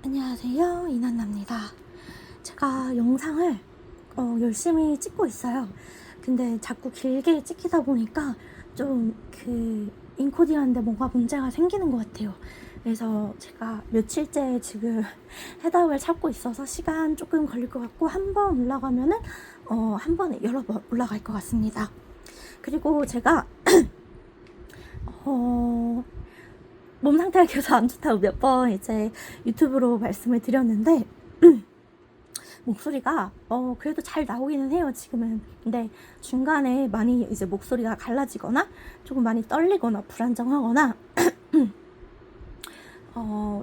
안녕하세요, 이난나입니다. 제가 영상을 열심히 찍고 있어요. 근데 자꾸 길게 찍히다 보니까 좀 인코딩하는데 뭔가 문제가 생기는 것 같아요. 그래서 제가 며칠째 지금 해답을 찾고 있어서 시간 조금 걸릴 것 같고, 한 번 올라가면은 한 번에 여러 번 올라갈 것 같습니다. 그리고 제가 몸 상태가 계속 안 좋다고 몇 번 이제 유튜브로 말씀을 드렸는데 목소리가 그래도 잘 나오기는 해요, 지금은. 근데 중간에 많이 이제 목소리가 갈라지거나 조금 많이 떨리거나 불안정하거나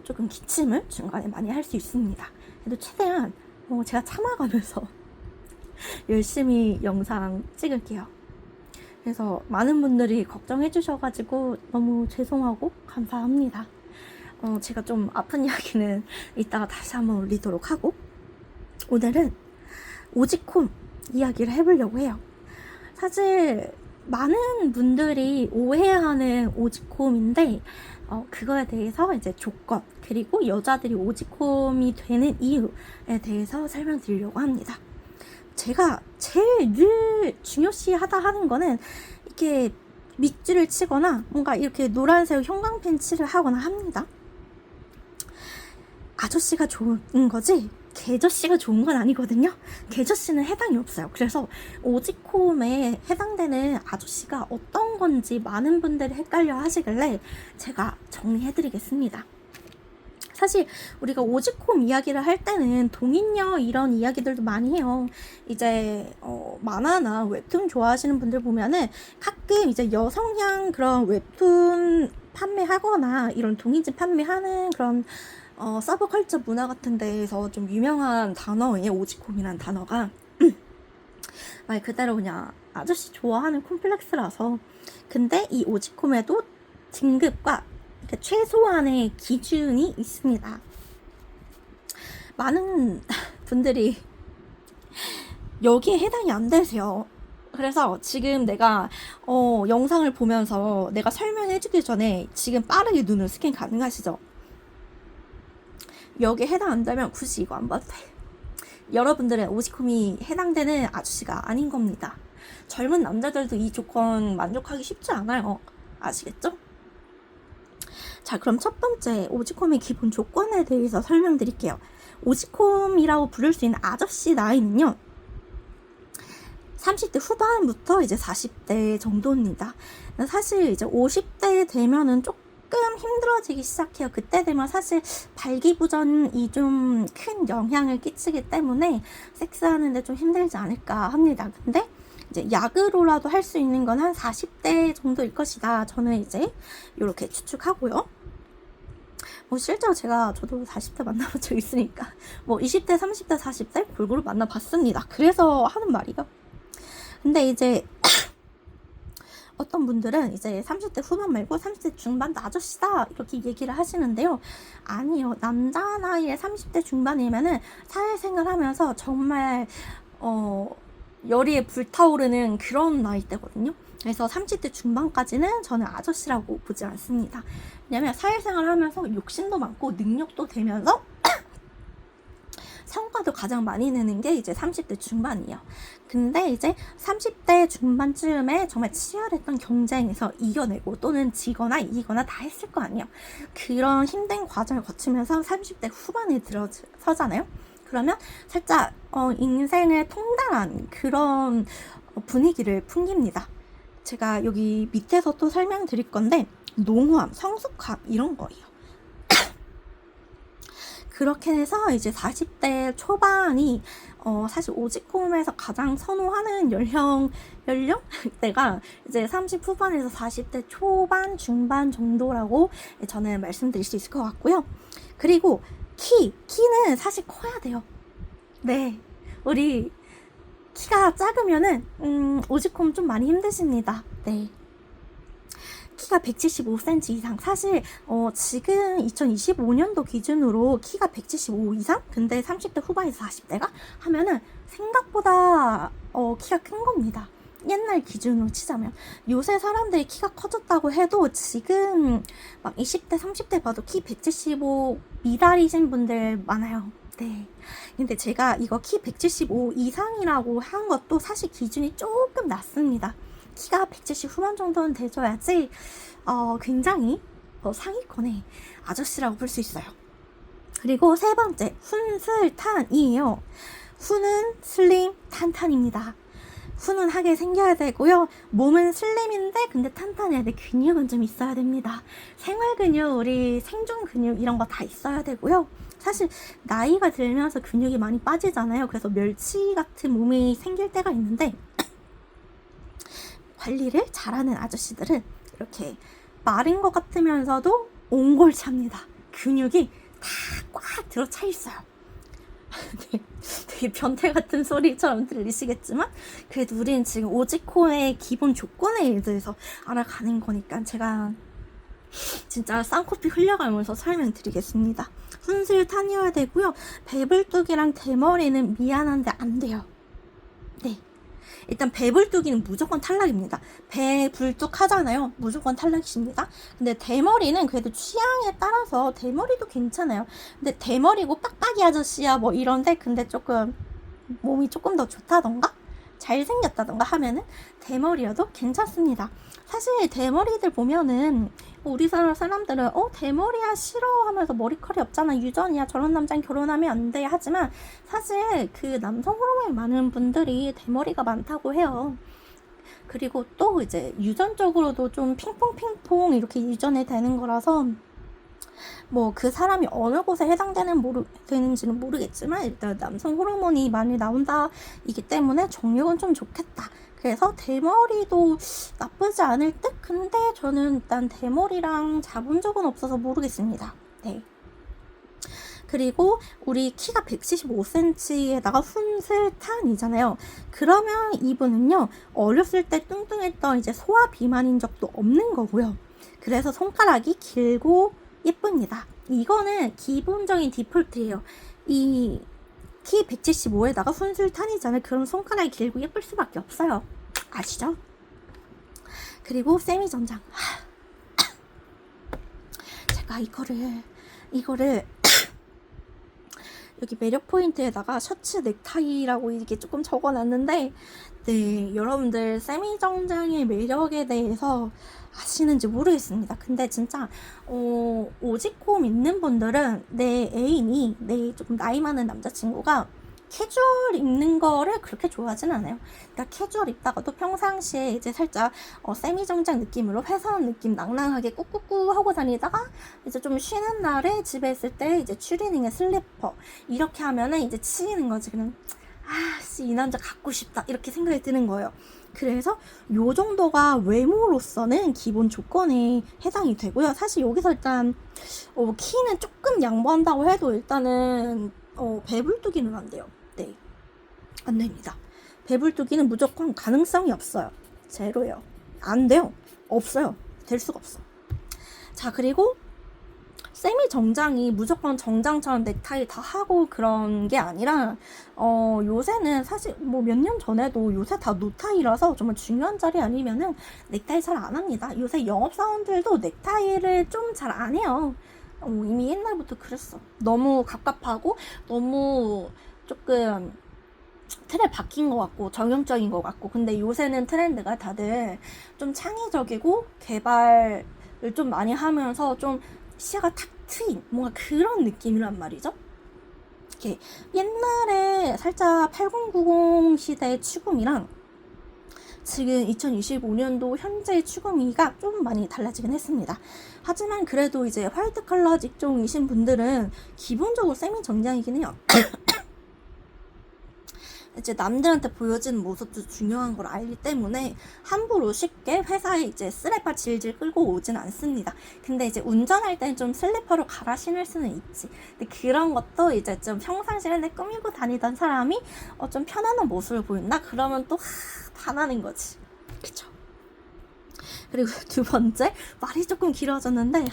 조금 기침을 중간에 많이 할 수 있습니다. 그래도 최대한 제가 참아가면서 열심히 영상 찍을게요. 그래서 많은 분들이 걱정해 주셔가지고 너무 죄송하고 감사합니다. 제가 좀 아픈 이야기는 이따가 다시 한번 올리도록 하고, 오늘은 오지콤 이야기를 해보려고 해요. 사실 많은 분들이 오해하는 오지콤인데 그거에 대해서 이제 조건, 그리고 여자들이 오지콤이 되는 이유에 대해서 설명드리려고 합니다. 제가 제일 늘 중요시하다 하는 거는 이렇게 밑줄을 치거나 뭔가 이렇게 노란색 형광펜 칠을 하거나 합니다. 아저씨가 좋은 거지 개저씨가 좋은 건 아니거든요. 개저씨는 해당이 없어요. 그래서 오지콤에 해당되는 아저씨가 어떤 건지 많은 분들이 헷갈려 하시길래 제가 정리해드리겠습니다. 사실 우리가 오지콤 이야기를 할 때는 동인녀 이런 이야기들도 많이 해요. 이제 만화나 웹툰 좋아하시는 분들 보면은 가끔 이제 여성향 그런 웹툰 판매하거나 이런 동인지 판매하는 그런 서브컬처 문화 같은 데에서 좀 유명한 단어예요, 오지콤이라는 단어가. 말 그대로 그냥 아저씨 좋아하는 콤플렉스라서. 근데 이 오지콤에도 등급과 최소한의 기준이 있습니다. 많은 분들이 여기에 해당이 안 되세요. 그래서 지금 내가 영상을 보면서 내가 설명해주기 전에 지금 빠르게 눈을 스캔 가능하시죠? 여기에 해당 안 되면 굳이 이거 안 봐도 돼. 여러분들의 오지콤이 해당되는 아저씨가 아닌 겁니다. 젊은 남자들도 이 조건 만족하기 쉽지 않아요. 아시겠죠? 자, 그럼 첫 번째 오지콤의 기본 조건에 대해서 설명드릴게요. 오지콤이라고 부를 수 있는 아저씨 나이는요, 30대 후반부터 이제 40대 정도입니다. 사실 이제 50대 되면은 조금 힘들어지기 시작해요. 그때 되면 사실 발기부전이 좀 큰 영향을 끼치기 때문에 섹스하는데 좀 힘들지 않을까 합니다. 근데 이제 약으로라도 할 수 있는 건 한 40대 정도일 것이다. 저는 이제 이렇게 추측하고요. 실제로 저도 40대 만나본 적 있으니까 20대, 30대, 40대 골고루 만나봤습니다. 그래서 하는 말이요. 근데 이제 어떤 분들은 이제 30대 후반 말고 30대 중반도 아저씨다 이렇게 얘기를 하시는데요. 아니요. 남자 나이에 30대 중반이면은 사회생활 하면서 정말 열이 불타오르는 그런 나이대거든요. 그래서 30대 중반까지는 저는 아저씨라고 보지 않습니다. 왜냐면 사회생활 하면서 욕심도 많고 능력도 되면서 성과도 가장 많이 내는 게 이제 30대 중반이에요. 근데 이제 30대 중반쯤에 정말 치열했던 경쟁에서 이겨내고 또는 지거나 이기거나 다 했을 거 아니에요. 그런 힘든 과정을 거치면서 30대 후반에 들어서잖아요. 그러면 살짝 인생을 통달한 그런 분위기를 풍깁니다. 제가 여기 밑에서 또 설명드릴 건데 농후함, 성숙함 이런 거예요. 그렇게 해서 이제 40대 초반이 사실 오지콤에서 가장 선호하는 연령대가 이제 30 후반에서 40대 초반, 중반 정도라고 저는 말씀드릴 수 있을 것 같고요. 그리고 키는 사실 커야 돼요. 네, 우리 키가 작으면은 오지콤 좀 많이 힘드십니다. 네. 키가 175cm 이상. 사실 지금 2025년도 기준으로 키가 175 이상? 근데 30대 후반에서 40대가 하면은 생각보다 키가 큰 겁니다. 옛날 기준으로 치자면 요새 사람들이 키가 커졌다고 해도 지금 막 20대 30대 봐도 키 175 미달이신 분들 많아요. 네. 근데 제가 이거 키 175 이상이라고 한 것도 사실 기준이 조금 낮습니다. 키가 170 후반 정도는 돼줘야지 굉장히 상위권의 아저씨라고 볼 수 있어요. 그리고 세 번째, 훈슬탄이에요. 훈은 슬림, 탄탄입니다. 훈훈하게 생겨야 되고요. 몸은 슬림인데 근데 탄탄해야 돼. 근육은 좀 있어야 됩니다. 생활 근육, 우리 생존 근육 이런 거 다 있어야 되고요. 사실 나이가 들면서 근육이 많이 빠지잖아요. 그래서 멸치 같은 몸이 생길 때가 있는데 관리를 잘하는 아저씨들은 이렇게 마른 것 같으면서도 옹골차입니다. 근육이 다 꽉 들어차 있어요. 네, 되게 변태 같은 소리처럼 들리시겠지만 그래도 우리는 지금 오지코의 기본 조건에 대해서 알아가는 거니까 제가 진짜 쌍코피 흘려가면서 설명드리겠습니다. 훈슬탄이어야 되고요. 배불뚝이랑 대머리는 미안한데 안 돼요. 네. 일단 배불뚝이는 무조건 탈락입니다. 배불뚝 하잖아요. 무조건 탈락이십니다. 근데 대머리는 그래도 취향에 따라서 대머리도 괜찮아요. 근데 대머리고 빡빡이 아저씨야 뭐 이런데 근데 조금 몸이 조금 더 좋다던가 잘생겼다던가 하면은 대머리여도 괜찮습니다. 사실 대머리들 보면은 우리나라 사람들은 대머리야 싫어 하면서 머리컬이 없잖아, 유전이야, 저런 남자랑 결혼하면 안 돼 하지만 사실 그 남성 호르몬이 많은 분들이 대머리가 많다고 해요. 그리고 또 이제 유전적으로도 좀 핑퐁핑퐁 이렇게 유전이 되는 거라서 뭐 그 사람이 어느 곳에 되는지는 모르겠지만 일단 남성 호르몬이 많이 나온다 이기 때문에 정력은 좀 좋겠다. 그래서 대머리도 나쁘지 않을 듯? 근데 저는 일단 대머리랑 잡은 적은 없어서 모르겠습니다. 네. 그리고 우리 키가 175cm에다가 훈슬탄이잖아요. 그러면 이분은요, 어렸을 때 뚱뚱했던 이제 소아 비만인 적도 없는 거고요. 그래서 손가락이 길고 예쁩니다. 이거는 기본적인 디폴트예요. 이 키 175에다가 훈술탄이잖아요. 그럼 손가락이 길고 예쁠 수밖에 없어요. 아시죠? 그리고 세미전장. 제가 이거를 여기 매력 포인트에다가 셔츠 넥타이라고 이렇게 조금 적어놨는데 네, 여러분들 세미정장의 매력에 대해서 아시는지 모르겠습니다. 근데 진짜 오지코 믿는 분들은 내 애인이 내 조금 나이 많은 남자친구가 캐주얼 입는 거를 그렇게 좋아하진 않아요. 그러니까 캐주얼 입다가도 평상시에 이제 살짝 세미정장 느낌으로 회사원 느낌 낭낭하게 꾹꾹꾹 하고 다니다가 이제 좀 쉬는 날에 집에 있을 때 이제 추리닝에 슬리퍼 이렇게 하면은 이제 치이는 거지. 그냥 이 남자 갖고 싶다 이렇게 생각이 드는 거예요. 그래서 요 정도가 외모로서는 기본 조건에 해당이 되고요. 사실 여기서 일단 키는 조금 양보한다고 해도 일단은 배불뚝이는 안 돼요. 네, 안 됩니다. 배불뚝이는 무조건 가능성이 없어요. 제로예요. 안 돼요. 없어요. 될 수가 없어. 자, 그리고 세미 정장이 무조건 정장처럼 넥타이 다 하고 그런 게 아니라 요새는 사실 뭐 몇 년 전에도 요새 다 노타이라서 정말 중요한 자리 아니면은 넥타이 잘 안 합니다. 요새 영업사원들도 넥타이를 좀 잘 안 해요. 이미 옛날부터 그랬어. 너무 갑갑하고 너무 조금 트렌드 바뀐 것 같고 정형적인 것 같고. 근데 요새는 트렌드가 다들 좀 창의적이고 개발을 좀 많이 하면서 좀 시야가 탁 트인 뭔가 그런 느낌이란 말이죠. 이렇게 옛날에 살짝 8090 시대의 추구미랑 지금 2025년도 현재의 추구미가 좀 많이 달라지긴 했습니다. 하지만 그래도 이제 화이트 컬러 직종이신 분들은 기본적으로 세미 정장이긴 해요. 이제 남들한테 보여지는 모습도 중요한 걸 알기 때문에 함부로 쉽게 회사에 이제 슬리퍼 질질 끌고 오진 않습니다. 근데 이제 운전할 때는 좀 슬리퍼로 갈아 신을 수는 있지. 근데 그런 것도 이제 좀 평상시에 내 꾸미고 다니던 사람이 좀 편안한 모습을 보인다? 그러면 또 반하는 거지. 그쵸? 그리고 두 번째, 말이 조금 길어졌는데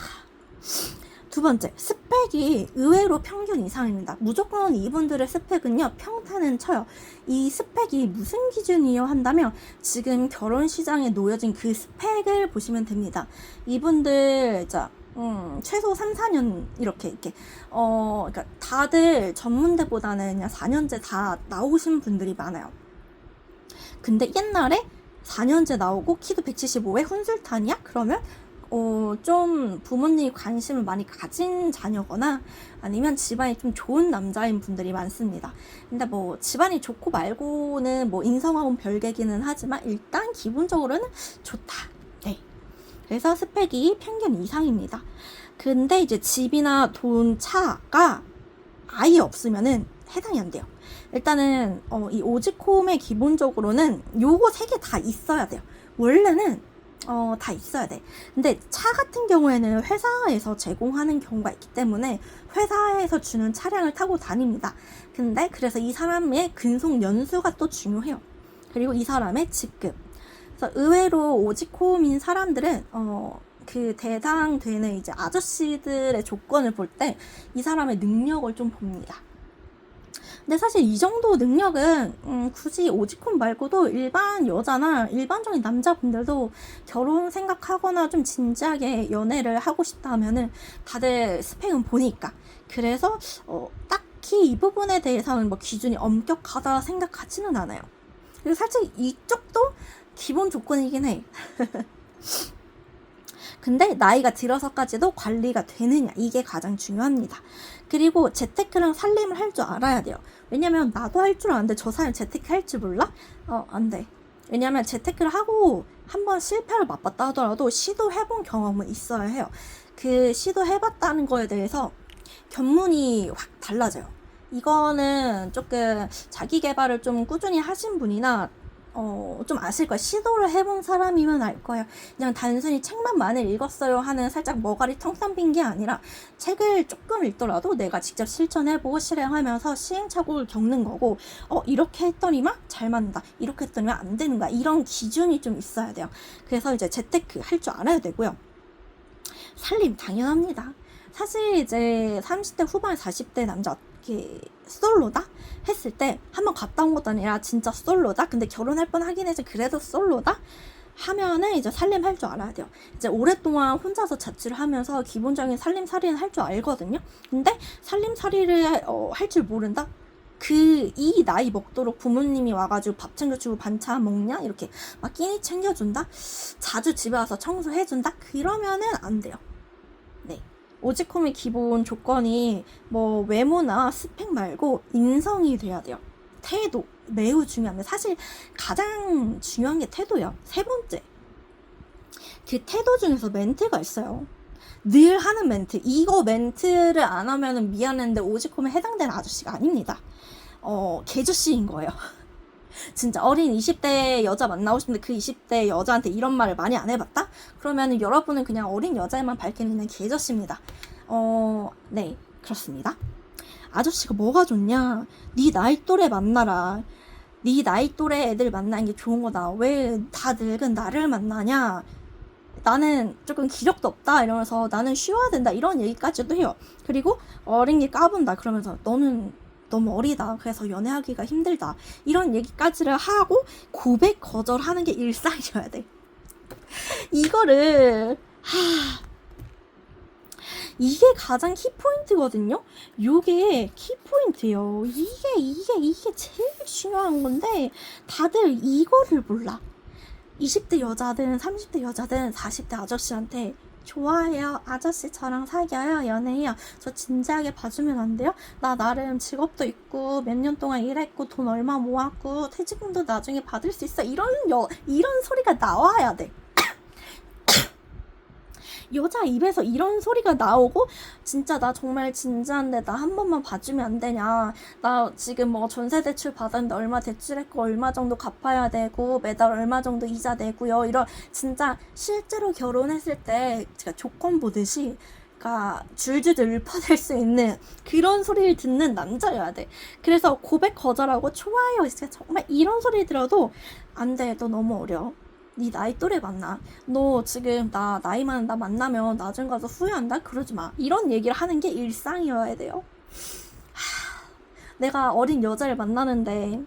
두 번째, 스펙이 의외로 평균 이상입니다. 무조건 이분들의 스펙은요, 평타는 쳐요. 이 스펙이 무슨 기준이요 한다면 지금 결혼 시장에 놓여진 그 스펙을 보시면 됩니다. 이분들 최소 3, 4년 이렇게 그러니까 다들 전문대보다는 그냥 4년제 다 나오신 분들이 많아요. 근데 옛날에 4년제 나오고 키도 175에 훈술탄이야? 그러면 좀 부모님이 관심을 많이 가진 자녀거나 아니면 집안이 좀 좋은 남자인 분들이 많습니다. 근데 뭐 집안이 좋고 말고는 뭐 인성하고는 별개기는 하지만 일단 기본적으로는 좋다. 네. 그래서 스펙이 평균 이상입니다. 근데 이제 집이나 돈, 차가 아예 없으면은 해당이 안 돼요. 일단은 이 오직홈의 기본적으로는 요거 3개 다 있어야 돼요. 원래는 다 있어야 돼. 근데 차 같은 경우에는 회사에서 제공하는 경우가 있기 때문에 회사에서 주는 차량을 타고 다닙니다. 근데 그래서 이 사람의 근속 연수가 또 중요해요. 그리고 이 사람의 직급. 그래서 의외로 오직홈인 사람들은 그 대상되는 이제 아저씨들의 조건을 볼 때 이 사람의 능력을 좀 봅니다. 근데 사실 이 정도 능력은 굳이 오직홈 말고도 일반 여자나 일반적인 남자분들도 결혼 생각하거나 좀 진지하게 연애를 하고 싶다 하면은 다들 스펙은 보니까. 그래서 딱히 이 부분에 대해서는 뭐 기준이 엄격하다 생각하지는 않아요. 그리고 살짝 이쪽도 기본 조건이긴 해. 근데 나이가 들어서까지도 관리가 되느냐, 이게 가장 중요합니다. 그리고 재테크랑 살림을 할 줄 알아야 돼요. 왜냐면 나도 할 줄 아는데 저 사람 재테크 할 줄 몰라? 안 돼. 왜냐면 재테크를 하고 한번 실패를 맛봤다 하더라도 시도해본 경험은 있어야 해요. 그 시도해봤다는 거에 대해서 견문이 확 달라져요. 이거는 조금 자기 개발을 좀 꾸준히 하신 분이나 좀 아실 거예요. 시도를 해본 사람이면 알 거예요. 그냥 단순히 책만 많이 읽었어요 하는 살짝 머가리 텅텅 빈 게 아니라 책을 조금 읽더라도 내가 직접 실천해보고 실행하면서 시행착오를 겪는 거고, 이렇게 했더니만 잘 맞는다, 이렇게 했더니만 안 되는 거야, 이런 기준이 좀 있어야 돼요. 그래서 이제 재테크 할 줄 알아야 되고요. 살림 당연합니다. 사실 이제 30대 후반 40대 남자 솔로다 했을 때 한번 갔다 온 것도 아니라 진짜 솔로다, 근데 결혼할 뻔 하긴 해서 그래도 솔로다 하면은 이제 살림 할 줄 알아야 돼요. 이제 오랫동안 혼자서 자취를 하면서 기본적인 살림살이는 할 줄 알거든요. 근데 살림살이를 할 줄 모른다? 이 나이 먹도록 부모님이 와가지고 밥 챙겨주고 반찬 먹냐? 이렇게 막 끼니 챙겨준다? 자주 집에 와서 청소해준다? 그러면은 안 돼요. 네. 오직홈의 기본 조건이 뭐 외모나 스펙 말고 인성이 돼야 돼요. 태도 매우 중요합니다. 사실 가장 중요한 게 태도예요. 세 번째, 그 태도 중에서 멘트가 있어요. 늘 하는 멘트. 이거 멘트를 안 하면은 미안한데 오직홈에 해당되는 아저씨가 아닙니다. 개주씨인 거예요. 진짜 어린 20대 여자 만나고 싶은데 그 20대 여자한테 이런 말을 많이 안 해봤다? 그러면 여러분은 그냥 어린 여자에만 밝히는 개저씨입니다. 네, 그렇습니다. 아저씨가 뭐가 좋냐? 네 나이 또래 만나라. 네 나이 또래 애들 만나는 게 좋은 거다. 왜 다 늙은 나를 만나냐? 나는 조금 기력도 없다 이러면서 나는 쉬어야 된다 이런 얘기까지도 해요. 그리고 어린 게 까분다 그러면서 너는 너무 어리다, 그래서 연애하기가 힘들다, 이런 얘기까지를 하고 고백 거절하는 게 일상이어야 돼. 이거를 이게 가장 키포인트거든요. 요게 키포인트예요. 이게 제일 중요한 건데 다들 이거를 몰라. 20대 여자든 30대 여자든 40대 아저씨한테 좋아해요, 아저씨 저랑 사귀어요, 연애해요, 저 진지하게 봐주면 안 돼요? 나 나름 직업도 있고 몇 년 동안 일했고 돈 얼마 모았고 퇴직금도 나중에 받을 수 있어, 이런 소리가 나와야 돼. 여자 입에서 이런 소리가 나오고 진짜 나 정말 진지한데 나 한 번만 봐주면 안 되냐, 나 지금 뭐 전세 대출 받았는데 얼마 대출했고 얼마 정도 갚아야 되고 매달 얼마 정도 이자 내고요, 이런 진짜 실제로 결혼했을 때 제가 조건 보듯이 그러니까 줄줄 읊어댈 수 있는 그런 소리를 듣는 남자여야 돼. 그래서 고백 거절하고 좋아요 진짜 정말 이런 소리 들어도 안 돼, 너 너무 어려, 네 나이 또래 맞나? 너 지금 나이 많은 나 만나면 나중 가서 후회한다? 그러지 마. 이런 얘기를 하는 게 일상이어야 돼요. 내가 어린 여자를 만나는데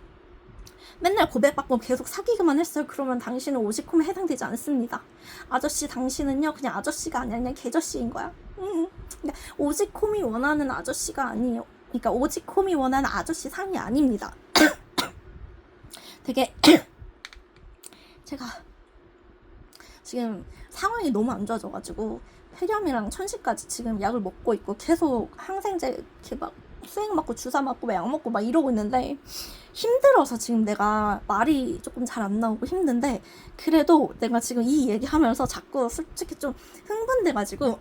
맨날 고백받고 계속 사귀기만 했어요. 그러면 당신은 오지콤에 해당되지 않습니다. 아저씨, 당신은요 그냥 아저씨가 아니라 그냥 개저씨인 거야. 그러니까 오지콤이 원하는 아저씨가 아니에요. 그러니까 오지콤이 원하는 아저씨 상이 아닙니다. 되게 제가 지금 상황이 너무 안 좋아져가지고 폐렴이랑 천식까지 지금 약을 먹고 있고 계속 항생제 이렇게 막 수액 맞고 주사 맞고 약 먹고 막 이러고 있는데 힘들어서 지금 내가 말이 조금 잘 안 나오고 힘든데 그래도 내가 지금 이 얘기하면서 자꾸 솔직히 좀 흥분돼가지고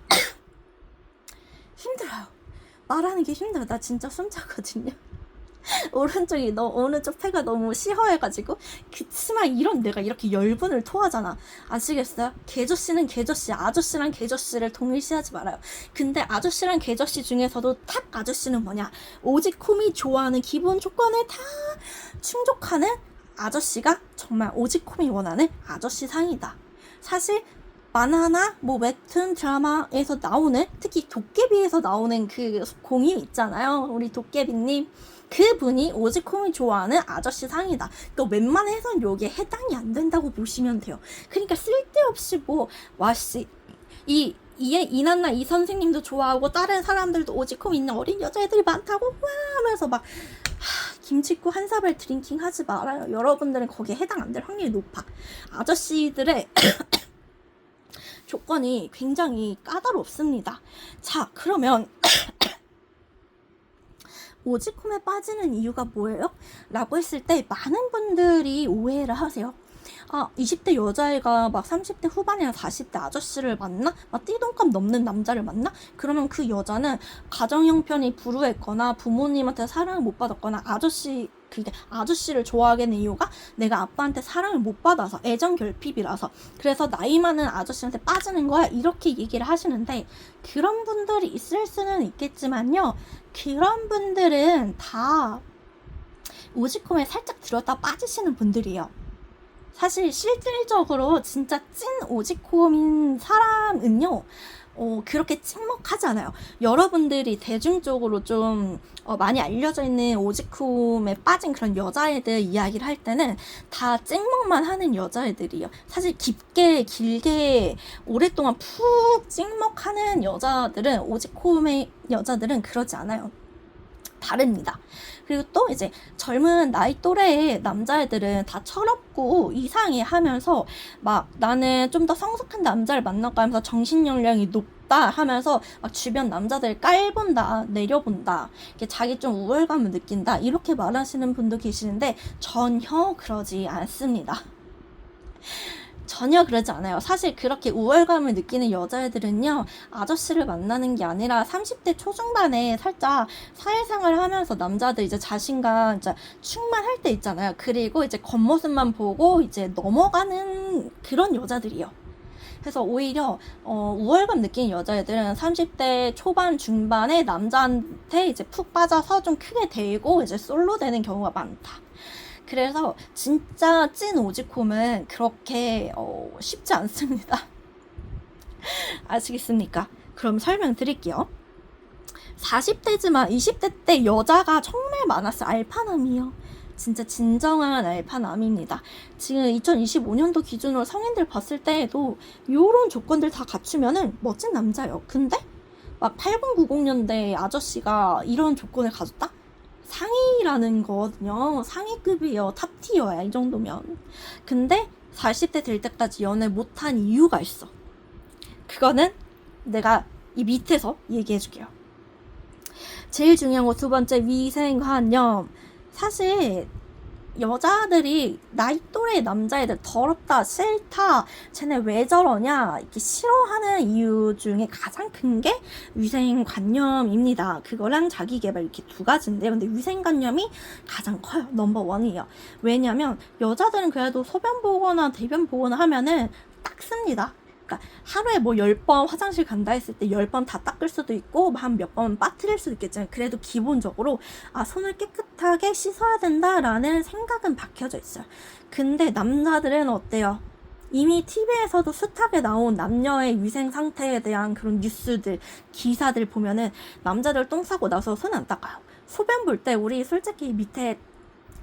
힘들어요. 말하는 게 힘들어. 나 진짜 숨차거든요. 오른쪽 폐가 너무 시허해가지고 그치만 이런 내가 이렇게 열분을 토하잖아. 아시겠어요? 개저씨는 개저씨, 아저씨랑 개저씨를 동일시하지 말아요. 근데 아저씨랑 개저씨 중에서도 탑 아저씨는 뭐냐? 오지콤이 좋아하는 기본 조건을 다 충족하는 아저씨가 정말 오지콤이 원하는 아저씨 상이다. 사실 만화나 뭐 웹툰 드라마에서 나오는 특히 도깨비에서 나오는 그 공유 있잖아요. 우리 도깨비님. 그분이 오지콤이 좋아하는 아저씨 상이다. 그러니까 웬만해선 여기에 해당이 안 된다고 보시면 돼요. 그러니까 쓸데없이 뭐 와씨 이난나 이 선생님도 좋아하고 다른 사람들도 오지콤 있는 어린 여자애들이 많다고 와 하면서 막 김치국 한 사발 드링킹 하지 말아요. 여러분들은 거기에 해당 안 될 확률이 높아. 아저씨들의 조건이 굉장히 까다롭습니다. 자, 그러면 오지콤에 빠지는 이유가 뭐예요? 라고 했을 때 많은 분들이 오해를 하세요. 20대 여자애가 막 30대 후반이나 40대 아저씨를 만나? 막 띠동갑 넘는 남자를 만나? 그러면 그 여자는 가정 형편이 불우했거나 부모님한테 사랑을 못 받았거나 아저씨를 좋아하게 된 이유가 내가 아빠한테 사랑을 못 받아서 애정 결핍이라서 그래서 나이 많은 아저씨한테 빠지는 거야 이렇게 얘기를 하시는데 그런 분들이 있을 수는 있겠지만요. 그런 분들은 다 오지콤에 살짝 들었다 빠지시는 분들이에요. 사실 실질적으로 진짜 찐 오지콤인 사람은요 그렇게 찍먹하지 않아요. 여러분들이 대중적으로 좀 많이 알려져 있는 오지콤에 빠진 그런 여자애들 이야기를 할 때는 다 찍먹만 하는 여자애들이에요. 사실 깊게 길게 오랫동안 푹 찍먹하는 여자들은 오지콤의 여자들은 그러지 않아요. 다릅니다. 그리고 또 이제 젊은 나이 또래의 남자애들은 다 철없고 이상해 하면서 막 나는 좀 더 성숙한 남자를 만날까 하면서 정신연령이 높다 하면서 막 주변 남자들 깔본다 내려본다 이렇게 자기 좀 우월감을 느낀다 이렇게 말하시는 분도 계시는데 전혀 그러지 않습니다. 전혀 그러지 않아요. 사실 그렇게 우월감을 느끼는 여자애들은요 아저씨를 만나는 게 아니라 30대 초중반에 살짝 사회생활을 하면서 남자들 이제 자신감 이제 충만할 때 있잖아요. 그리고 이제 겉모습만 보고 이제 넘어가는 그런 여자들이요. 그래서 오히려 우월감 느끼는 여자애들은 30대 초반 중반에 남자한테 이제 푹 빠져서 좀 크게 대고 이제 솔로 되는 경우가 많다. 그래서 진짜 찐 오지콤은 그렇게 쉽지 않습니다. 아시겠습니까? 그럼 설명드릴게요. 40대지만 20대 때 여자가 정말 많았어요. 알파남이요. 진짜 진정한 알파남입니다. 지금 2025년도 기준으로 성인들 봤을 때에도 요런 조건들 다 갖추면은 멋진 남자예요. 근데 막 8090년대 아저씨가 이런 조건을 가졌다? 상위라는 거거든요. 상위급이에요. 탑티어야 이 정도면. 근데 40대 될 때까지 연애 못한 이유가 있어. 그거는 내가 이 밑에서 얘기해 줄게요. 제일 중요한 거 두 번째 위생관념. 사실 여자들이 나이 또래 남자애들 더럽다 싫다 쟤네 왜 저러냐 이렇게 싫어하는 이유 중에 가장 큰 게 위생관념입니다. 그거랑 자기개발 이렇게 두 가지인데요. 근데 위생관념이 가장 커요. 넘버원이에요. 왜냐면 여자들은 그래도 소변 보거나 대변 보거나 하면은 닦습니다. 그러니까 하루에 뭐 10번 화장실 간다 했을 때 10번 다 닦을 수도 있고 한 몇 번 빠뜨릴 수도 있겠지만 그래도 기본적으로 손을 깨끗하게 씻어야 된다라는 생각은 박혀져 있어요. 근데 남자들은 어때요? 이미 TV에서도 숱하게 나온 남녀의 위생 상태에 대한 그런 뉴스들, 기사들 보면은 남자들 똥 싸고 나서 손 안 닦아요. 소변 볼 때 우리 솔직히 밑에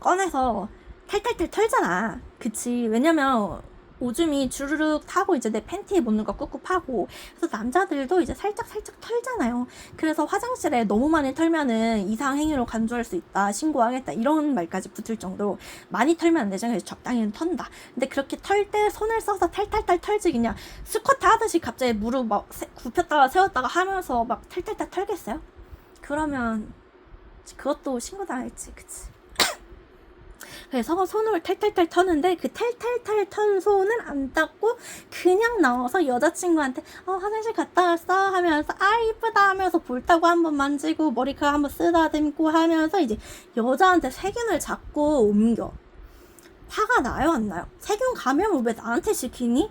꺼내서 탈탈탈 털잖아. 그치? 왜냐면 오줌이 주르륵 타고 이제 내 팬티에 묻는 거 꿉꿉하고, 그래서 남자들도 이제 살짝 털잖아요. 그래서 화장실에 너무 많이 털면은 이상행위로 간주할 수 있다, 신고하겠다 이런 말까지 붙을 정도로 많이 털면 안 되죠. 그래서 적당히는 턴다. 근데 그렇게 털 때 손을 써서 탈탈탈 털지 그냥 스쿼트 하듯이 갑자기 무릎 막 굽혔다가 세웠다가 하면서 막 탈탈탈 털겠어요? 그러면 그것도 신고당했지. 그치? 그래서 손을 탈탈탈 터는데 그 탈탈탈 턴 손은 안 닦고 그냥 나와서 여자친구한테 화장실 갔다 왔어 하면서 이쁘다 하면서 볼따구 한번 만지고 머리카락 한번 쓰다듬고 하면서 이제 여자한테 세균을 자꾸 옮겨. 화가 나요, 안 나요? 세균 감염을 왜 나한테 시키니?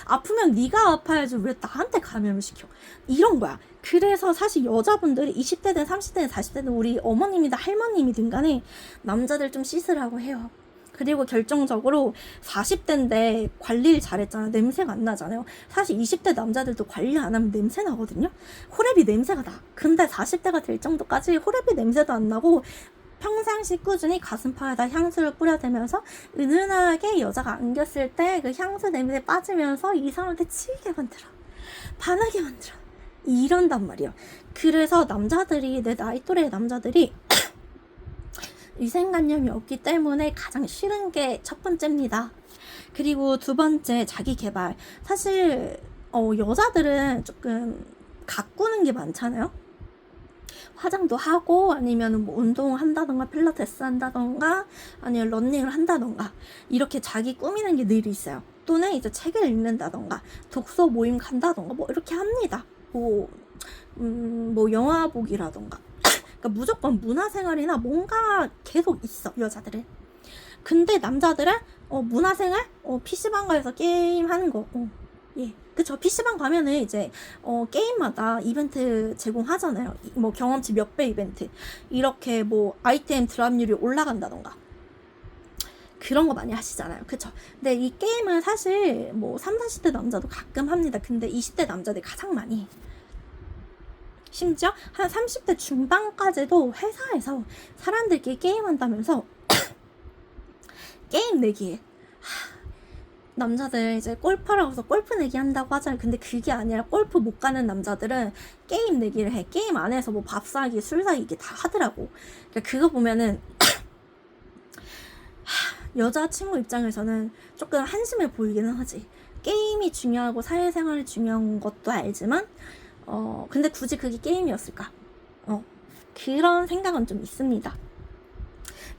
아프면 네가 아파야지 왜 나한테 감염을 시켜? 이런 거야. 그래서 사실 여자분들이 20대든 30대든 40대든 우리 어머님이든 할머님이든 간에 남자들 좀 씻으라고 해요. 그리고 결정적으로 40대인데 관리를 잘했잖아. 냄새가 안 나잖아요. 사실 20대 남자들도 관리 안 하면 냄새 나거든요. 호레비 냄새가 나. 근데 40대가 될 정도까지 호레비 냄새도 안 나고 평상시 꾸준히 가슴팍에다 향수를 뿌려대면서 은은하게 여자가 안겼을 때 그 향수 냄새 빠지면서 이 사람한테 치이게 만들어. 반하게 만들어. 이런단 말이야. 그래서 남자들이, 내 나이 또래의 남자들이 위생관념이 없기 때문에 가장 싫은 게 첫 번째입니다. 그리고 두 번째, 자기 개발. 사실 여자들은 조금 가꾸는 게 많잖아요. 화장도 하고 아니면 뭐 운동을 한다던가 필라테스 한다던가 아니면 런닝을 한다던가 이렇게 자기 꾸미는 게 늘 있어요. 또는 이제 책을 읽는다던가 독서 모임 간다던가 뭐 이렇게 합니다. 뭐 영화 보기라던가 그러니까 무조건 문화생활이나 뭔가 계속 있어, 여자들은. 근데 남자들은 문화생활? PC방 가서 게임하는 거. 예. 그쵸. PC방 가면은 이제 게임마다 이벤트 제공하잖아요. 뭐 경험치 몇 배 이벤트. 이렇게 뭐 아이템 드랍률이 올라간다던가. 그런 거 많이 하시잖아요. 그쵸. 근데 이 게임은 사실 뭐 3, 40대 남자도 가끔 합니다. 근데 20대 남자들이 가장 많이 해. 심지어 한 30대 중반까지도 회사에서 사람들끼리 게임한다면서 게임 내기에 남자들 이제 골프라고 해서 골프 내기 한다고 하잖아요. 근데 그게 아니라 골프 못 가는 남자들은 게임 내기를 해. 게임 안에서 뭐 밥 사기, 술 사기 이게 다 하더라고. 그러니까 그거 보면은 여자친구 입장에서는 조금 한심해 보이기는 하지. 게임이 중요하고 사회생활이 중요한 것도 알지만 근데 굳이 그게 게임이었을까? 그런 생각은 좀 있습니다.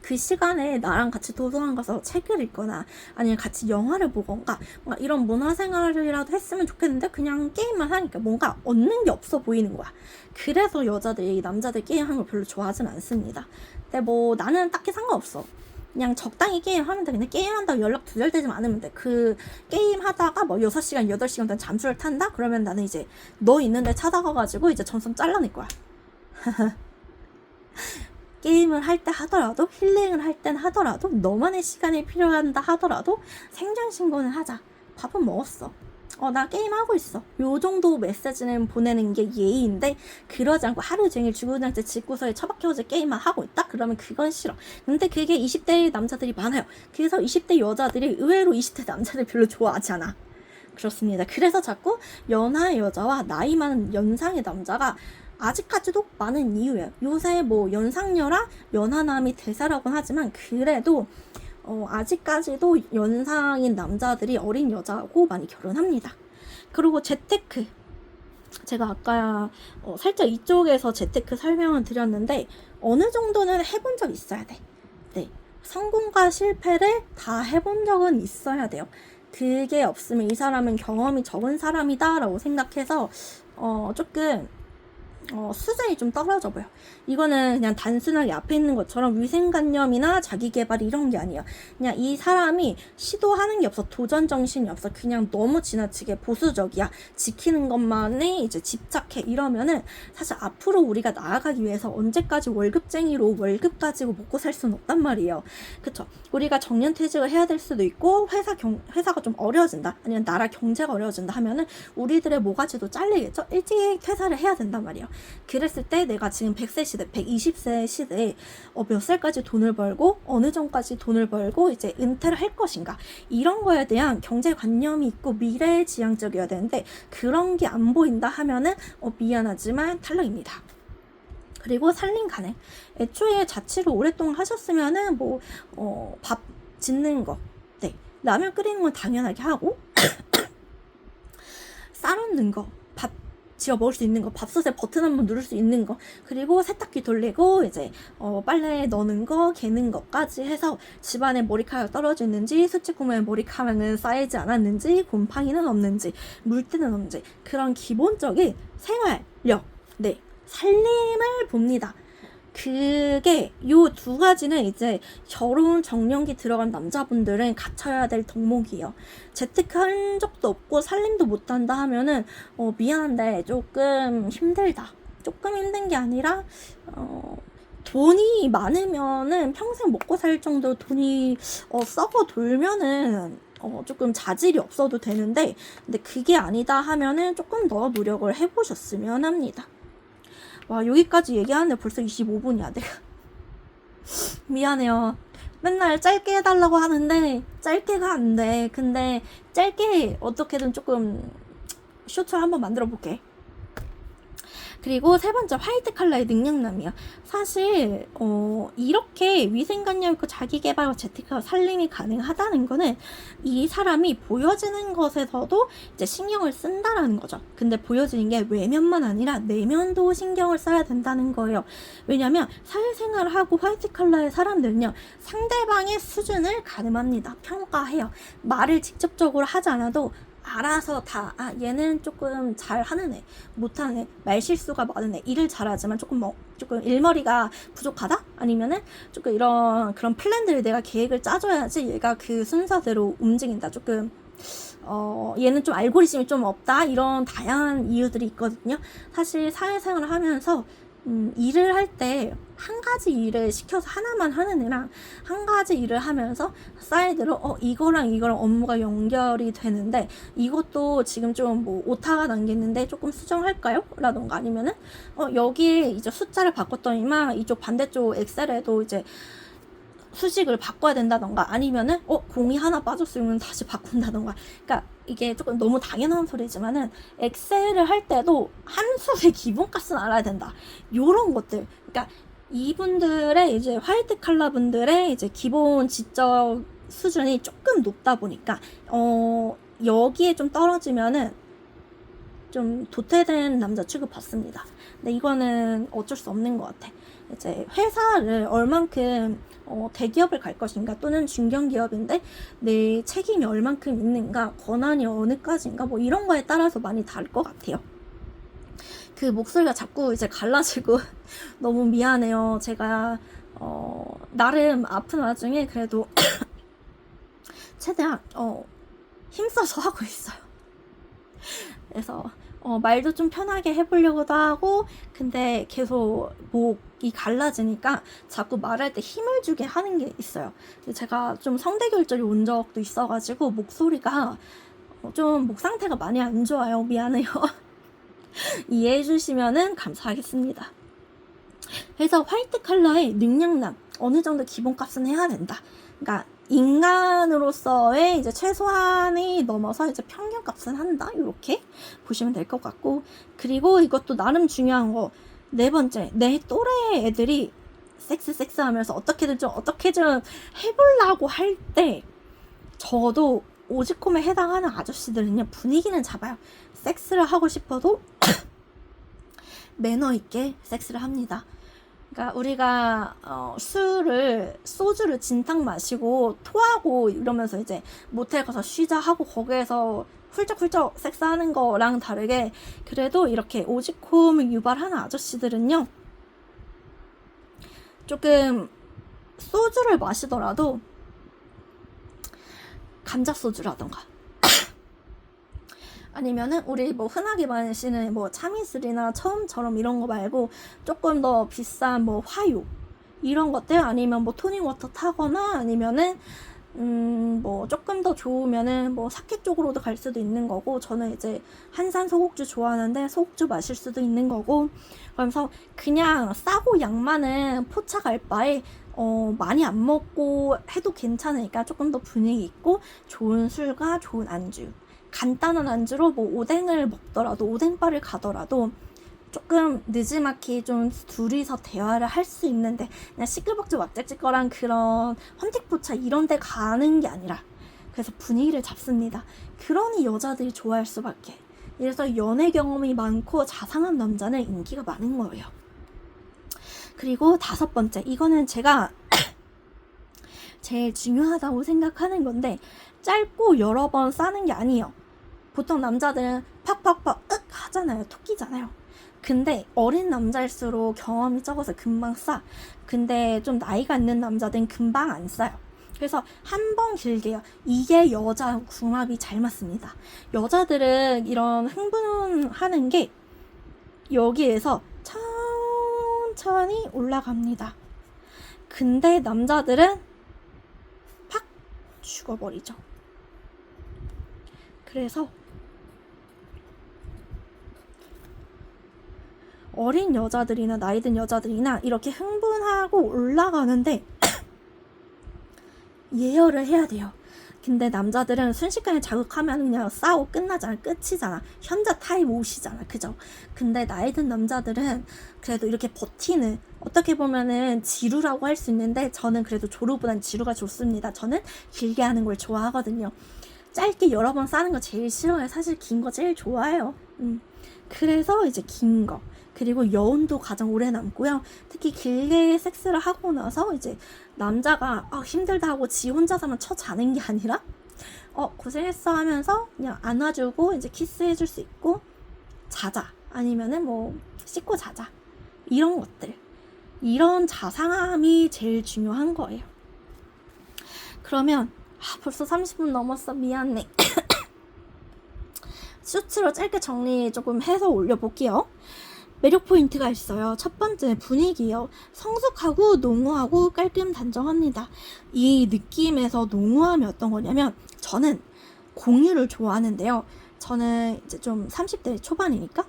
그 시간에 나랑 같이 도서관 가서 책을 읽거나 아니면 같이 영화를 보건가 이런 문화생활이라도 했으면 좋겠는데 그냥 게임만 하니까 뭔가 얻는 게 없어 보이는 거야. 그래서 여자들이 남자들 게임하는 걸 별로 좋아하진 않습니다. 근데 뭐 나는 딱히 상관없어. 그냥 적당히 게임하면 돼. 근데 게임한다고 연락 두절되지 않으면 돼. 그 게임하다가 뭐 6시간, 8시간 된 잠수를 탄다? 그러면 나는 이제 너 있는데 찾아가가지고 이제 전선 잘라낼 거야. 게임을 할 때 하더라도 힐링을 할 땐 하더라도 너만의 시간이 필요한다 하더라도 생존 신고는 하자. 밥은 먹었어. 나 게임하고 있어. 요 정도 메시지는 보내는 게 예의인데 그러지 않고 하루 종일 주구장창 집구석에 처박혀서 게임만 하고 있다? 그러면 그건 싫어. 근데 그게 20대 남자들이 많아요. 그래서 20대 여자들이 의외로 20대 남자들 별로 좋아하지 않아. 그렇습니다. 그래서 자꾸 연하의 여자와 나이 많은 연상의 남자가 아직까지도 많은 이유예요. 요새 뭐 연상녀라 연하남이 대세라고는 하지만 그래도 아직까지도 연상인 남자들이 어린 여자하고 많이 결혼합니다. 그리고 재테크. 제가 아까 살짝 이쪽에서 재테크 설명을 드렸는데 어느 정도는 해본 적 있어야 돼. 네. 성공과 실패를 다 해본 적은 있어야 돼요. 그게 없으면 이 사람은 경험이 적은 사람이다 라고 생각해서 조금 수준이 좀 떨어져 보여. 이거는 그냥 단순하게 앞에 있는 것처럼 위생관념이나 자기계발 이런 게 아니야. 그냥 이 사람이 시도하는 게 없어. 도전 정신이 없어. 그냥 너무 지나치게 보수적이야. 지키는 것만에 이제 집착해. 이러면은 사실 앞으로 우리가 나아가기 위해서 언제까지 월급쟁이로 월급 가지고 먹고 살 수는 없단 말이에요. 그쵸? 우리가 정년퇴직을 해야 될 수도 있고 회사가 좀 어려워진다. 아니면 나라 경제가 어려워진다 하면은 우리들의 모가지도 잘리겠죠? 일찍 퇴사를 해야 된단 말이에요. 그랬을 때 내가 지금 100세 시대, 120세 시대에 몇 살까지 돈을 벌고 어느 정도까지 돈을 벌고 이제 은퇴를 할 것인가, 이런 거에 대한 경제관념이 있고 미래지향적이어야 되는데 그런 게 안 보인다 하면은 미안하지만 탈락입니다. 그리고 살림 가능. 애초에 자취를 오랫동안 하셨으면은 밥 짓는 거, 네, 라면 끓이는 건 당연하게 하고 쌀얹는 거, 밥 지어 먹을 수 있는 거, 밥솥에 버튼 한번 누를 수 있는 거, 그리고 세탁기 돌리고 이제 빨래 넣는 거, 개는 것까지 해서 집안에 머리카락 떨어지는지, 수치구멍에 머리카락은 쌓이지 않았는지, 곰팡이는 없는지, 물때는 없는지, 그런 기본적인 생활력, 네, 살림을 봅니다. 그게 요 두 가지는 이제 결혼 정년기 들어간 남자분들은 갖춰야 될 덕목이에요. 재택한 적도 없고 살림도 못한다 하면은 미안한데 조금 힘들다. 조금 힘든 게 아니라 돈이 많으면은 평생 먹고 살 정도로 돈이 썩어 돌면은 조금 자질이 없어도 되는데, 근데 그게 아니다 하면은 조금 더 노력을 해보셨으면 합니다. 와, 여기까지 얘기하는데 벌써 25분이야 내가. 미안해요. 맨날 짧게 해달라고 하는데 짧게가 안 돼. 근데 짧게 어떻게든 조금 쇼츠를 한번 만들어 볼게. 그리고 세 번째, 화이트 칼라의 능력남이야. 사실 이렇게 위생관념 있고 자기개발과 재테크와 살림이 가능하다는 거는 이 사람이 보여지는 것에서도 이제 신경을 쓴다라는 거죠. 근데 보여지는 게 외면만 아니라 내면도 신경을 써야 된다는 거예요. 왜냐면 사회생활을 하고 화이트 칼라의 사람들은요, 상대방의 수준을 가늠합니다. 평가해요. 말을 직접적으로 하지 않아도 알아서 다, 얘는 조금 잘하는 애, 못하는 애, 말실수가 많은 애, 일을 잘하지만 조금 일머리가 부족하다? 아니면은 조금 그런 플랜들을 내가 계획을 짜줘야지 얘가 그 순서대로 움직인다. 조금 얘는 좀 알고리즘이 좀 없다. 이런 다양한 이유들이 있거든요. 사실 사회생활을 하면서 일을 할 때 한 가지 일을 시켜서 하나만 하는 애랑 한 가지 일을 하면서 사이드로 이거랑 업무가 연결이 되는데 이것도 지금 좀 오타가 남겠는데 조금 수정할까요? 라던가, 아니면은 여기에 이제 숫자를 바꿨더니만 이쪽 반대쪽 엑셀에도 이제 수식을 바꿔야 된다던가, 아니면은 공이 하나 빠졌으면 다시 바꾼다던가. 그러니까 이게 조금 너무 당연한 소리지만은 엑셀을 할 때도 함수의 기본값은 알아야 된다. 요런 것들. 그러니까 이분들의 이제 화이트 칼라 분들의 이제 기본 지적 수준이 조금 높다 보니까 여기에 좀 떨어지면은 좀 도태된 남자 취급받습니다. 근데 이거는 어쩔 수 없는 것 같아. 이제 회사를 얼만큼 대기업을 갈 것인가, 또는 중견기업인데 내 책임이 얼만큼 있는가, 권한이 어느까지인가, 이런 거에 따라서 많이 다를 것 같아요. 그 목소리가 자꾸 이제 갈라지고 너무 미안해요. 제가 나름 아픈 와중에 그래도 최대한 힘써서 하고 있어요. 그래서 말도 좀 편하게 해보려고도 하고, 근데 계속 목이 갈라지니까 자꾸 말할 때 힘을 주게 하는 게 있어요. 제가 좀 성대결절이 온 적도 있어가지고 목소리가 좀 목 상태가 많이 안 좋아요. 미안해요. 이해해 주시면은 감사하겠습니다. 그래서 화이트 칼라의 능력남, 어느 정도 기본값은 해야 된다. 그러니까 인간으로서의 이제 최소한이 넘어서 이제 평균값은 한다. 이렇게 보시면 될 것 같고, 그리고 이것도 나름 중요한 거, 네 번째, 내 또래 애들이 섹스 하면서 어떻게든 좀 해보려고 할 때 적어도 오지콤에 해당하는 아저씨들은요, 분위기는 잡아요. 섹스를 하고 싶어도 매너 있게 섹스를 합니다. 그러니까 우리가 소주를 진탕 마시고 토하고 이러면서 이제 모텔 가서 쉬자 하고 거기에서 훌쩍훌쩍 섹스하는 거랑 다르게 그래도 이렇게 오지콤을 유발하는 아저씨들은요, 조금 소주를 마시더라도 감자 소주라던가 아니면은 우리 뭐 흔하게 마시는 뭐 참이슬이나 처음처럼 이런 거 말고 조금 더 비싼 뭐 화요 이런 것들, 아니면 뭐 토닉워터 타거나, 아니면은 뭐 조금 더 좋으면은 뭐 사케 쪽으로도 갈 수도 있는 거고, 저는 이제 한산 소곡주 좋아하는데 소곡주 마실 수도 있는 거고, 그러면서 그냥 싸고 양 많은 포차 갈 바에 많이 안 먹고 해도 괜찮으니까 조금 더 분위기 있고 좋은 술과 좋은 안주, 간단한 안주로 뭐 오뎅을 먹더라도, 오뎅바를 가더라도 조금 느지막이 좀 둘이서 대화를 할 수 있는데, 그냥 시끌벅적 왁자지껄한 그런 헌팅포차 이런 데 가는 게 아니라, 그래서 분위기를 잡습니다. 그러니 여자들이 좋아할 수밖에. 그래서 연애 경험이 많고 자상한 남자는 인기가 많은 거예요. 그리고 5번째, 이거는 제가 제일 중요하다고 생각하는 건데, 짧고 여러 번 싸는 게 아니에요. 보통 남자들은 팍팍팍 하잖아요. 토끼잖아요. 근데 어린 남자일수록 경험이 적어서 금방 싸. 근데 좀 나이가 있는 남자들은 금방 안 싸요. 그래서 한 번 길게요. 이게 여자 궁합이 잘 맞습니다. 여자들은 이런 흥분하는 게 여기에서 천천히 올라갑니다. 근데 남자들은 팍 죽어버리죠. 그래서 어린 여자들이나 나이 든 여자들이나 이렇게 흥분하고 올라가는데 예열을 해야 돼요. 근데 남자들은 순식간에 자극하면 그냥 싸우고 끝나잖아. 끝이잖아. 현자 타임 옷이잖아. 그죠? 근데 나이 든 남자들은 그래도 이렇게 버티는, 어떻게 보면은 지루라고 할 수 있는데, 저는 그래도 조루보단 지루가 좋습니다. 저는 길게 하는 걸 좋아하거든요. 짧게 여러 번 싸는 거 제일 싫어요. 사실 긴 거 제일 좋아해요. 그래서 이제 긴 거. 그리고 여운도 가장 오래 남고요. 특히 길게 섹스를 하고 나서 이제 남자가 힘들다 하고 지 혼자서만 자는 게 아니라 고생했어 하면서 그냥 안아주고 이제 키스해줄 수 있고, 자자, 아니면은 뭐 씻고 자자, 이런 것들, 이런 자상함이 제일 중요한 거예요. 그러면 벌써 30분 넘었어. 미안해. 쇼츠로 짧게 정리 조금 해서 올려볼게요. 매력 포인트가 있어요. 첫 번째, 분위기요. 성숙하고 농후하고 깔끔 단정합니다. 이 느낌에서 농후함이 어떤 거냐면, 저는 공유를 좋아하는데요. 저는 이제 좀 30대 초반이니까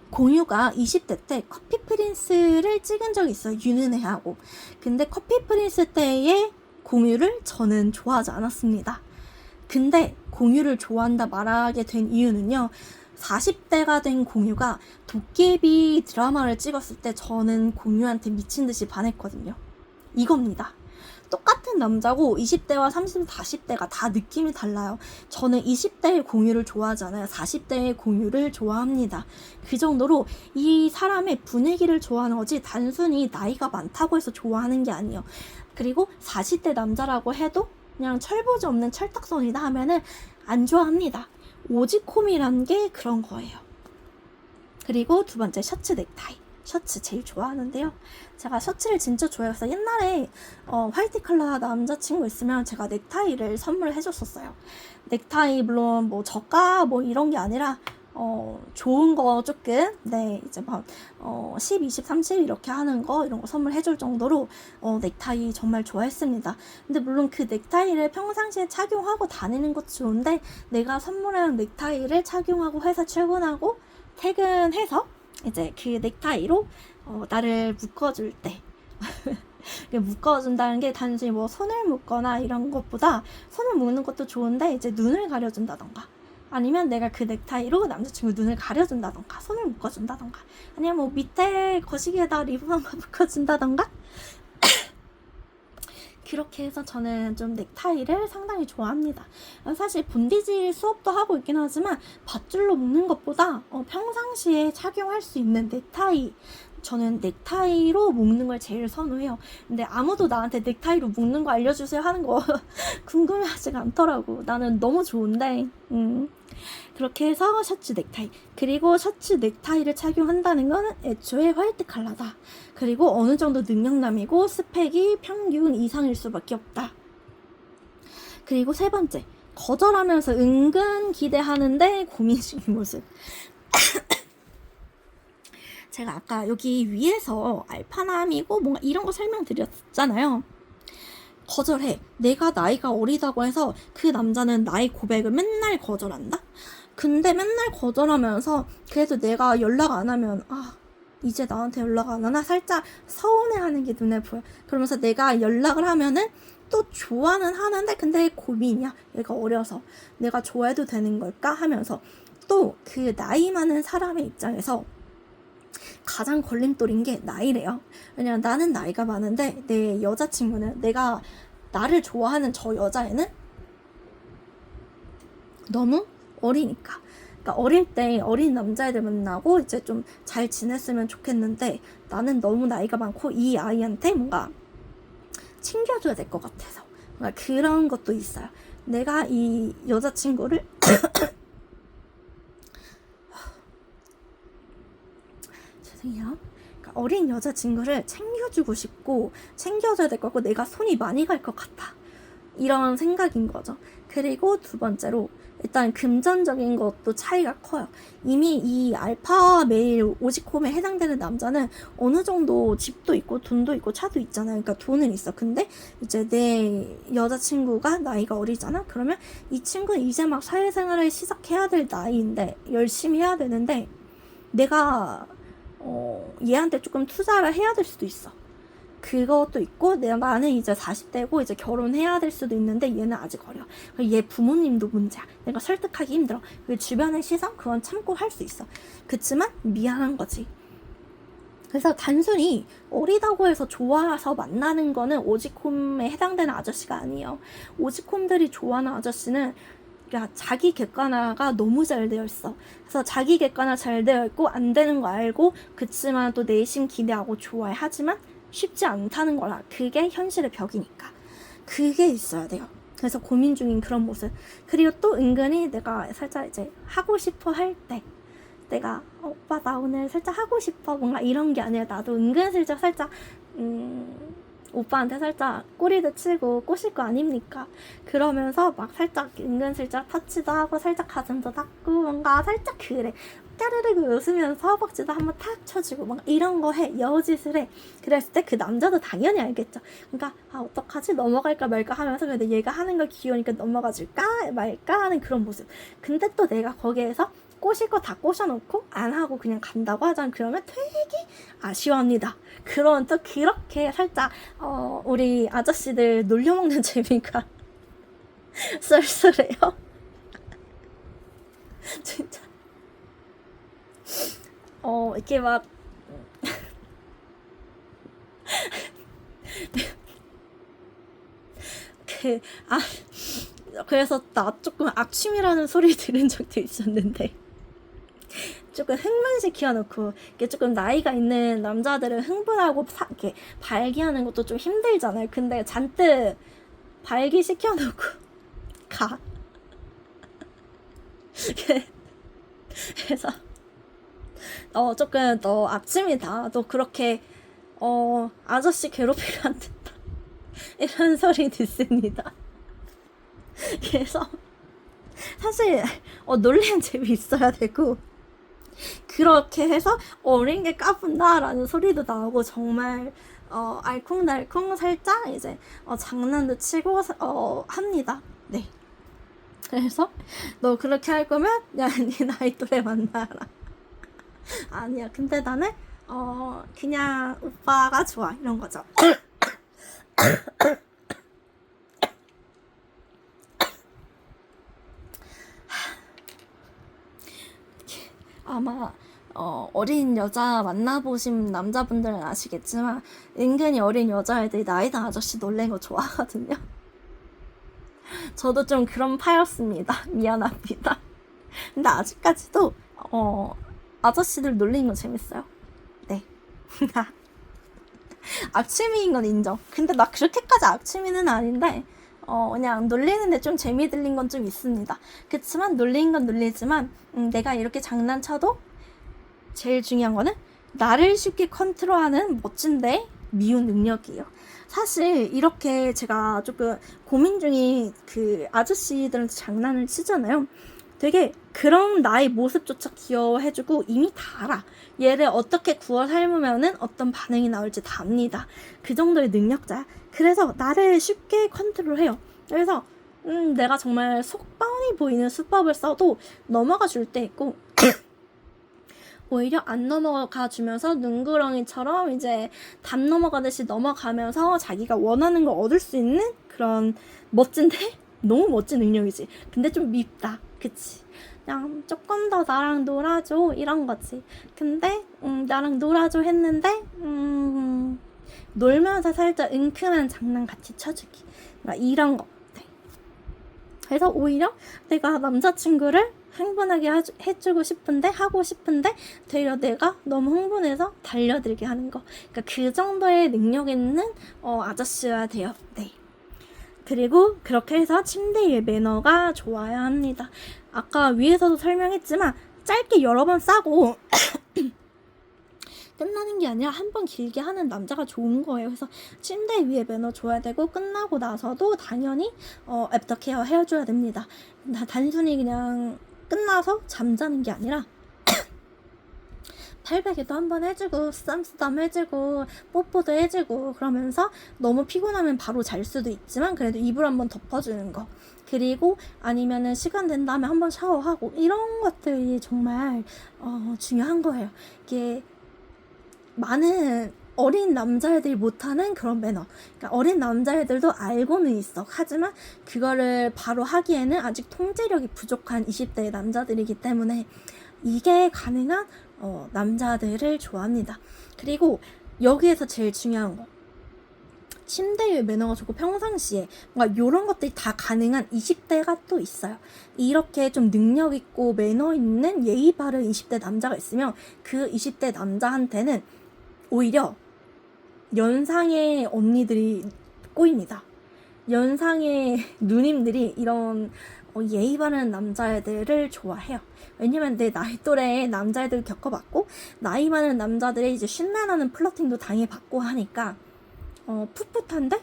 공유가 20대 때 커피 프린스를 찍은 적이 있어요. 윤은혜하고. 근데 커피 프린스 때의 공유를 저는 좋아하지 않았습니다. 근데 공유를 좋아한다 말하게 된 이유는요, 40대가 된 공유가 도깨비 드라마를 찍었을 때 저는 공유한테 미친 듯이 반했거든요. 이겁니다. 똑같은 남자고 20대와 30대, 40대가 다 느낌이 달라요. 저는 20대의 공유를 좋아하잖아요. 40대의 공유를 좋아합니다. 그 정도로 이 사람의 분위기를 좋아하는 거지, 단순히 나이가 많다고 해서 좋아하는 게 아니에요. 그리고 40대 남자라고 해도 그냥 철부지 없는 철딱선이다 하면은 안 좋아합니다. 오지콤이란 게 그런 거예요. 그리고 두 번째, 셔츠 넥타이. 셔츠 제일 좋아하는데요. 제가 셔츠를 진짜 좋아해서 옛날에 화이트 컬러 남자친구 있으면 제가 넥타이를 선물해 줬었어요. 넥타이 물론 뭐 저가 뭐 이런 게 아니라 좋은 거 조금, 네, 이제 막 10, 20, 30 이렇게 하는 거, 이런 거 선물해 줄 정도로 넥타이 정말 좋아했습니다. 근데 물론 그 넥타이를 평상시에 착용하고 다니는 것도 좋은데, 내가 선물한 넥타이를 착용하고 회사 출근하고 퇴근해서 이제 그 넥타이로 나를 묶어줄 때 묶어준다는 게 단순히 뭐 손을 묶거나 이런 것보다, 손을 묶는 것도 좋은데 이제 눈을 가려준다던가, 아니면 내가 그 넥타이로 남자친구 눈을 가려준다던가, 손을 묶어준다던가, 아니면 뭐 밑에 거시기에다 리본 한번 묶어준다던가 그렇게 해서 저는 좀 넥타이를 상당히 좋아합니다. 사실 본디지 수업도 하고 있긴 하지만 밧줄로 묶는 것보다 평상시에 착용할 수 있는 넥타이, 저는 넥타이로 묶는 걸 제일 선호해요. 근데 아무도 나한테 넥타이로 묶는 거 알려주세요 하는 거 궁금해하지가 않더라고. 나는 너무 좋은데 그렇게 해서 셔츠 넥타이, 그리고 셔츠 넥타이를 착용한다는 거는 애초에 화이트 컬러다. 그리고 어느 정도 능력남이고 스펙이 평균 이상일 수밖에 없다. 그리고 세 번째, 거절하면서 은근 기대하는데 고민 중인 모습. 제가 아까 여기 위에서 알파남이고 뭔가 이런 거 설명드렸잖아요. 거절해. 내가 나이가 어리다고 해서 그 남자는 나의 고백을 맨날 거절한다? 근데 맨날 거절하면서 그래도 내가 연락 안 하면 이제 나한테 연락 안 하나? 살짝 서운해하는 게 눈에 보여. 그러면서 내가 연락을 하면은 또 좋아는 하는데 근데 고민이야. 얘가 어려서 내가 좋아해도 되는 걸까? 하면서 또 그 나이 많은 사람의 입장에서 가장 걸림돌인 게 나이래요. 왜냐면 나는 나이가 많은데 내 여자친구는, 내가 나를 좋아하는 저 여자애는 너무 어리니까. 그러니까 어릴 때 어린 남자애들 만나고 이제 좀 잘 지냈으면 좋겠는데 나는 너무 나이가 많고 이 아이한테 뭔가 챙겨줘야 될 것 같아서 뭔가 그런 것도 있어요. 내가 이 여자친구를 죄송해요. 그러니까 어린 여자친구를 챙겨주고 싶고 챙겨줘야 될 것 같고 내가 손이 많이 갈 것 같아. 이런 생각인 거죠. 그리고 두 번째로 일단 금전적인 것도 차이가 커요. 이미 이 알파 메일 오지콤에 해당되는 남자는 어느 정도 집도 있고 돈도 있고 차도 있잖아요. 그러니까 돈은 있어. 근데 이제 내 여자친구가 나이가 어리잖아. 그러면 이 친구는 이제 막 사회생활을 시작해야 될 나이인데 열심히 해야 되는데 내가 얘한테 조금 투자를 해야 될 수도 있어. 그것도 있고 나는 이제 40대고 이제 결혼해야 될 수도 있는데 얘는 아직 어려. 얘 부모님도 문제야. 내가 설득하기 힘들어. 그 주변의 시선 그건 참고 할 수 있어. 그치만 미안한 거지. 그래서 단순히 어리다고 해서 좋아서 만나는 거는 오지콤에 해당되는 아저씨가 아니에요. 오지콤들이 좋아하는 아저씨는 자기 객관화가 너무 잘 되어 있어. 그래서 자기 객관화 잘 되어 있고 안 되는 거 알고 그치만 또 내심 기대하고 좋아해. 하지만 쉽지 않다는 거라. 그게 현실의 벽이니까. 그게 있어야 돼요. 그래서 고민 중인 그런 모습. 그리고 또 은근히 내가 살짝 이제 하고 싶어 할 때 내가 오빠 나 오늘 살짝 하고 싶어 뭔가 이런 게 아니라 나도 은근슬쩍 살짝 오빠한테 살짝 꼬리도 치고 꼬실 거 아닙니까? 그러면서 막 살짝 은근슬쩍 터치도 하고 살짝 가슴도 닦고 뭔가 살짝 그래. 까르르 웃으면서 허벅지도 한번 탁 쳐주고 막 이런 거 해. 여짓을 해. 그랬을 때 그 남자도 당연히 알겠죠. 그러니까 어떡하지? 넘어갈까 말까 하면서 근데 얘가 하는 거 귀여우니까 넘어가 줄까 말까 하는 그런 모습. 근데 또 내가 거기에서 꼬실 거 다 꼬셔놓고 안 하고 그냥 간다고 하잖아. 그러면 되게 아쉬워합니다. 그런 또 그렇게 살짝 우리 아저씨들 놀려먹는 재미가 쏠쏠해요. 진짜 이렇게 막 그래서 나 조금 악취미라는 소리 들은 적도 있었는데 조금 흥분시켜놓고 이게 조금 나이가 있는 남자들은 흥분하고 이렇게 발기하는 것도 좀 힘들잖아요. 근데 잔뜩 발기시켜놓고 가. 그래서 조금 너 악취미다. 너 그렇게 아저씨 괴롭히면 안 된다. 이런 소리 듣습니다. 그래서 사실 놀리는 재미 있어야 되고 그렇게 해서 어린 게 까분다라는 소리도 나오고 정말 알콩달콩 살짝 이제 장난도 치고 합니다. 네. 그래서 너 그렇게 할 거면 야, 네 나이 또래 만나라. 아니야. 근데 나는 그냥 오빠가 좋아 이런 거죠. 아마 어린 여자 만나보신 남자분들은 아시겠지만 은근히 어린 여자애들이 나이든 아저씨 놀래는 거 좋아하거든요. 저도 좀 그런 파였습니다. 미안합니다. 근데 아직까지도 아저씨들 놀리는 거 재밌어요. 네. 악취미인 건 인정. 근데 나 그렇게까지 악취미는 아닌데 그냥 놀리는데 좀 재미 들린 건 좀 있습니다. 그치만 놀린 건 놀리지만 내가 이렇게 장난쳐도 제일 중요한 거는 나를 쉽게 컨트롤하는 멋진데 미운 능력이에요. 사실 이렇게 제가 조금 고민 중인 그 아저씨들한테 장난을 치잖아요. 되게 그런 나의 모습조차 귀여워해주고 이미 다 알아. 얘를 어떻게 구워 삶으면은 어떤 반응이 나올지 다 압니다. 그 정도의 능력자야. 그래서 나를 쉽게 컨트롤해요. 그래서 내가 정말 속 뻔히 보이는 수법을 써도 넘어가 줄 때 있고 오히려 안 넘어가 주면서 눈구렁이처럼 이제 담 넘어가듯이 넘어가면서 자기가 원하는 걸 얻을 수 있는 그런 멋진데 너무 멋진 능력이지. 근데 좀 밉다. 그치? 그냥 조금 더 나랑 놀아줘 이런 거지. 근데 나랑 놀아줘 했는데 놀면서 살짝 은큼한 장난 같이 쳐주기. 그러니까 이런 거. 네. 그래서 오히려 내가 남자친구를 흥분하게 해주고 싶은데 하고 싶은데 되려 내가 너무 흥분해서 달려들게 하는 거. 그러니까 그 정도의 능력 있는 아저씨여야 돼요. 네. 그리고 그렇게 해서 침대 위의 매너가 좋아야 합니다. 아까 위에서도 설명했지만 짧게 여러 번 싸고 끝나는 게 아니라 한 번 길게 하는 남자가 좋은 거예요. 그래서 침대 위에 매너 줘야 되고 끝나고 나서도 당연히 애프터케어 해줘야 됩니다. 단순히 그냥 끝나서 잠자는 게 아니라 팔베개도 한번 해주고 쌈쓰담 해주고 뽀뽀도 해주고 그러면서 너무 피곤하면 바로 잘 수도 있지만 그래도 이불 한번 덮어주는 거, 그리고 아니면은 시간 된다면 한번 샤워하고 이런 것들이 정말 중요한 거예요. 이게 많은 어린 남자애들이 못하는 그런 매너. 그러니까 어린 남자애들도 알고는 있어. 하지만 그거를 바로 하기에는 아직 통제력이 부족한 20대의 남자들이기 때문에 이게 가능한 남자들을 좋아합니다. 그리고 여기에서 제일 중요한 거, 침대 위의 매너가 좋고 평상시에 뭔가 이런 것들이 다 가능한 20대가 또 있어요. 이렇게 좀 능력 있고 매너 있는 예의 바른 20대 남자가 있으면 그 20대 남자한테는 오히려 연상의 언니들이 꼬입니다. 연상의 누님들이 이런 예의 바른 남자애들을 좋아해요. 왜냐면 내 나이 또래의 남자애들 겪어봤고 나이 많은 남자들의 이제 신나는 플러팅도 당해봤고 하니까 풋풋한데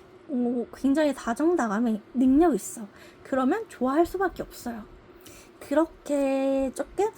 굉장히 다정다감에 능력 있어. 그러면 좋아할 수밖에 없어요. 그렇게 조금